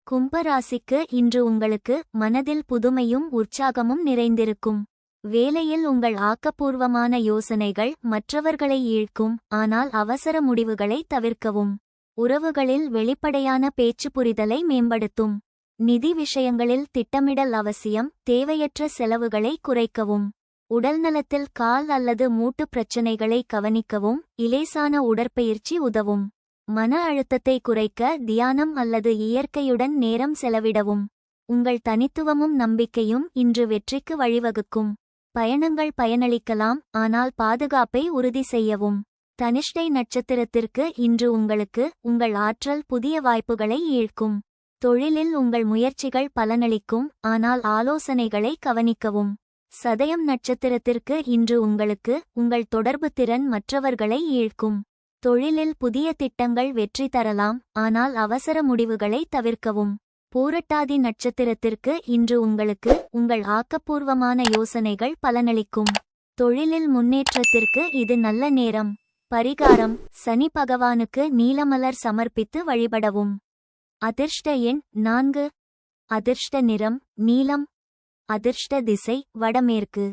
கும்பராசிக்கு இன்று உங்களுக்கு மனதில் புதுமையும் உற்சாகமும் நிறைந்திருக்கும். வேலையில் உங்கள் ஆக்கப்பூர்வமான யோசனைகள் மற்றவர்களை ஈர்க்கும், ஆனால் அவசர முடிவுகளை தவிர்க்கவும். உறவுகளில் வெளிப்படையான பேச்சு புரிதலை மேம்படுத்தும். நிதி விஷயங்களில் திட்டமிடல் அவசியம், தேவையற்ற செலவுகளை குறைக்கவும். உடல்நலத்தில் கால் அல்லது மூட்டு பிரச்சினைகளை கவனிக்கவும், இலேசான உடற்பயிற்சி உதவும். மன அழுத்தத்தை குறைக்க தியானம் அல்லது இயற்கையுடன் நேரம் செலவிடவும். உங்கள் தனித்துவமும் நம்பிக்கையும் இன்று வெற்றிக்கு வழிவகுக்கும். பயணங்கள் பயனளிக்கலாம், ஆனால் பாதுகாப்பை உறுதி செய்யவும். தனிஷ்டை நட்சத்திரத்திற்கு இன்று உங்களுக்கு உங்கள் ஆற்றல் புதிய வாய்ப்புகளை ஈர்க்கும். தொழிலில் உங்கள் முயற்சிகள் பலனளிக்கும், ஆனால் ஆலோசனைகளை கவனிக்கவும். சதயம் நட்சத்திரத்திற்கு இன்று உங்களுக்கு உங்கள் தொடர்பு திறன் மற்றவர்களை ஈர்க்கும். தொழிலில் புதிய திட்டங்கள் வெற்றி தரலாம், ஆனால் அவசர முடிவுகளை தவிர்க்கவும். பூரட்டாதி நட்சத்திரத்திற்கு இன்று உங்களுக்கு உங்கள் ஆக்கப்பூர்வமான யோசனைகள் பலனளிக்கும். தொழிலில் முன்னேற்றத்திற்கு இது நல்ல நேரம். பரிகாரம்: சனி பகவானுக்கு நீலமலர் சமர்ப்பித்து வழிபடவும். அதிர்ஷ்ட எண் 4. அதிர்ஷ்ட நிறம் நீலம். அதிர்ஷ்ட திசை வடமேற்கு.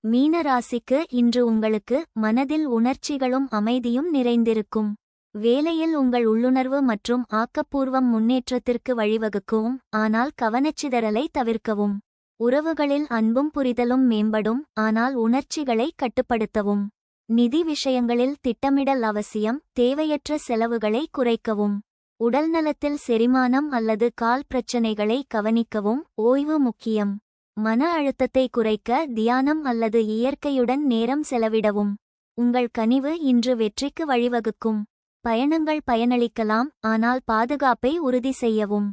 மீனராசிக்கு இன்று உங்களுக்கு மனதில் உணர்ச்சிகளும் அமைதியும் நிறைந்திருக்கும். வேலையில் உங்கள் உள்ளுணர்வு மற்றும் ஆக்கப்பூர்வம் முன்னேற்றத்திற்கு வழிவகுக்கும், ஆனால் கவனச்சிதறலை தவிர்க்கவும். உறவுகளில் அன்பும் புரிதலும் மேம்படும், ஆனால் உணர்ச்சிகளை கட்டுப்படுத்தவும். நிதி விஷயங்களில் திட்டமிடல் அவசியம், தேவையற்ற செலவுகளை குறைக்கவும். உடல்நலத்தில் செரிமானம் அல்லது கால் பிரச்சினைகளை கவனிக்கவும், ஓய்வு முக்கியம். மன அழுத்தத்தை குறைக்க தியானம் அல்லது இயற்கையுடன் நேரம் செலவிடவும். உங்கள் கனிவு இன்று வெற்றிக்கு வழிவகுக்கும். பயணங்கள் பயனளிக்கலாம், ஆனால் பாதுகாப்பை உறுதி செய்யவும்.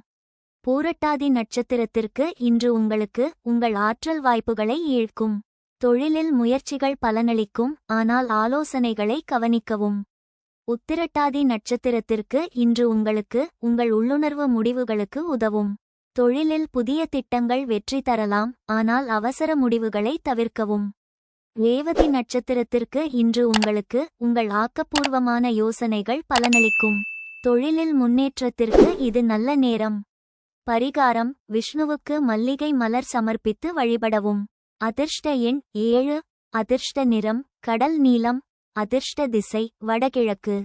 பூரட்டாதி நட்சத்திரத்திற்கு இன்று உங்களுக்கு உங்கள் ஆற்றல் வாய்ப்புகளை ஈர்க்கும். தொழிலில் முயற்சிகள் பலனளிக்கும், ஆனால் ஆலோசனைகளை கவனிக்கவும். உத்திரட்டாதி நட்சத்திரத்திற்கு இன்று உங்களுக்கு உங்கள் உள்ளுணர்வு முடிவுகளுக்கு உதவும். தொழிலில் புதிய திட்டங்கள் வெற்றி தரலாம், ஆனால் அவசர முடிவுகளை தவிர்க்கவும். ரேவதி நட்சத்திரத்திற்கு இன்று உங்களுக்கு உங்கள் ஆக்கப்பூர்வமான யோசனைகள் பலனளிக்கும். தொழிலில் முன்னேற்றத்திற்கு இது நல்ல நேரம். பரிகாரம்: விஷ்ணுவுக்கு மல்லிகை மலர் சமர்ப்பித்து வழிபடவும். அதிர்ஷ்ட எண் 7. அதிர்ஷ்ட நிறம் கடல் நீலம். அதிர்ஷ்ட திசை வடகிழக்கு.